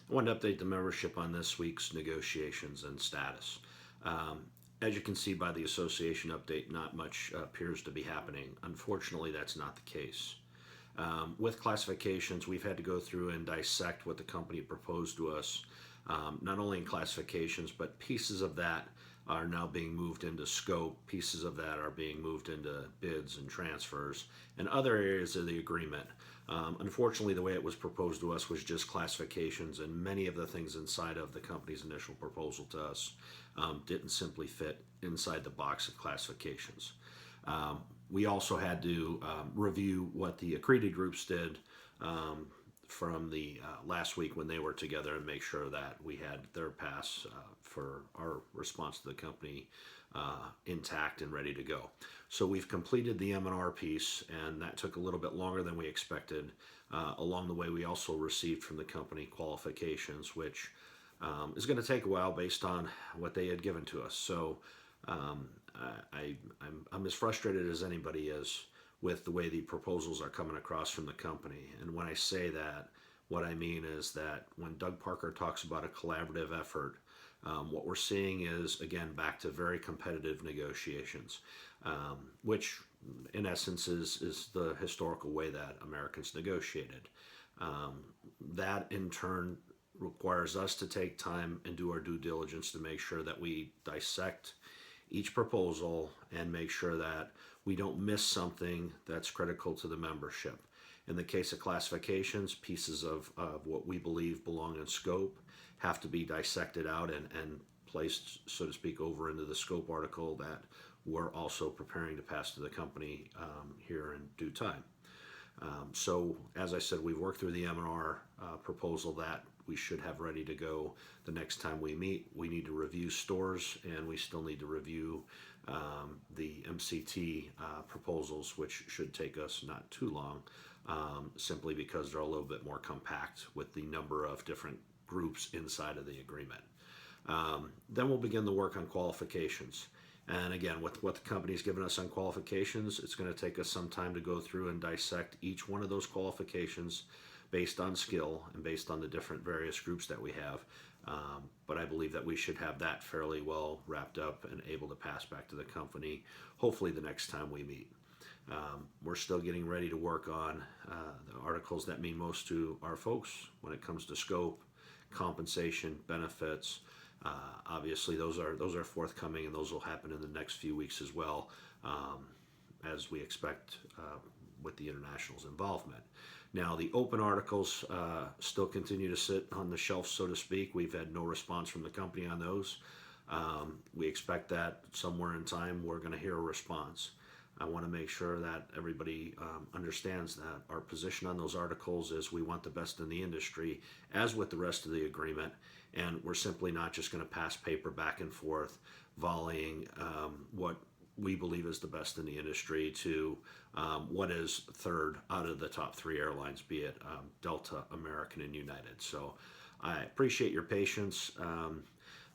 I wanted to update the membership on this week's negotiations and status. Um, as you can see by the association update, not much appears to be happening. Unfortunately, that's not the case. With classifications, we've had to go through and dissect what the company proposed to us, not only in classifications, but pieces of that are now being moved into scope, pieces of that are being moved into bids and transfers, and other areas of the agreement. Unfortunately, the way it was proposed to us was just classifications, and many of the things inside of the company's initial proposal to us didn't simply fit inside the box of classifications. Um, we also had to review what the accredited groups did from the last week when they were together and make sure that we had their pass for our response to the company intact and ready to go. So we've completed the M&R piece, and that took a little bit longer than we expected. Along the way, we also received from the company qualifications, which is going to take a while based on what they had given to us. So um, I'm as frustrated as anybody is with the way the proposals are coming across from the company. And when I say that, what I mean is that when Doug Parker talks about a collaborative effort, what we're seeing is, again, back to very competitive negotiations, which in essence is the historical way that Americans negotiated. Um, that in turn requires us to take time and do our due diligence to make sure that we dissect each proposal and make sure that we don't miss something that's critical to the membership. In the case of classifications, pieces of what we believe belong in scope have to be dissected out and placed, so to speak, over into the scope article that we're also preparing to pass to the company here in due time. So, as I said, we've worked through the M&R proposal that we should have ready to go the next time we meet. We need to review stores, and we still need to review the MCT proposals, which should take us not too long, simply because they're a little bit more compact with the number of different groups inside of the agreement. Then we'll begin the work on qualifications. And again, with what the company's given us on qualifications, it's going to take us some time to go through and dissect each one of those qualifications based on skill and based on the different various groups that we have. But I believe that we should have that fairly well wrapped up and able to pass back to the company, hopefully the next time we meet. We're still getting ready to work on the articles that mean most to our folks when it comes to scope, compensation, benefits. Obviously, those are forthcoming, and those will happen in the next few weeks as well, as we expect with the international's involvement. Now, the open articles still continue to sit on the shelf, so to speak. We've had no response from the company on those. We expect that somewhere in time we're going to hear a response. I want to make sure that everybody understands that our position on those articles is we want the best in the industry, as with the rest of the agreement, and we're simply not just going to pass paper back and forth, volleying what we believe is the best in the industry to what is third out of the top three airlines, be it Delta, American, and United. So I appreciate your patience.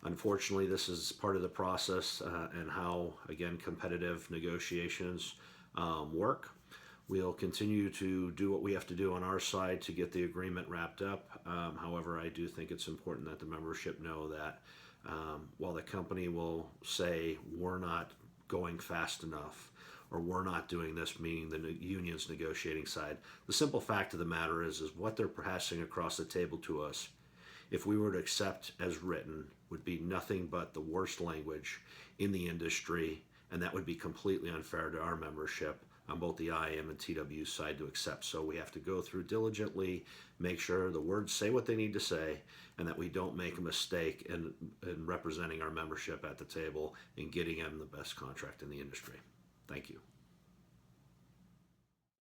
Unfortunately, this is part of the process and how, again, competitive negotiations work. We'll continue to do what we have to do on our side to get the agreement wrapped up. However, I do think it's important that the membership know that while the company will say we're not going fast enough or we're not doing this, meaning the union's negotiating side, the simple fact of the matter is what they're passing across the table to us, if we were to accept as written, would be nothing but the worst language in the industry, and that would be completely unfair to our membership on both the IAM and TW side to accept. So we have to go through diligently, make sure the words say what they need to say, and that we don't make a mistake in representing our membership at the table and getting them the best contract in the industry. Thank you.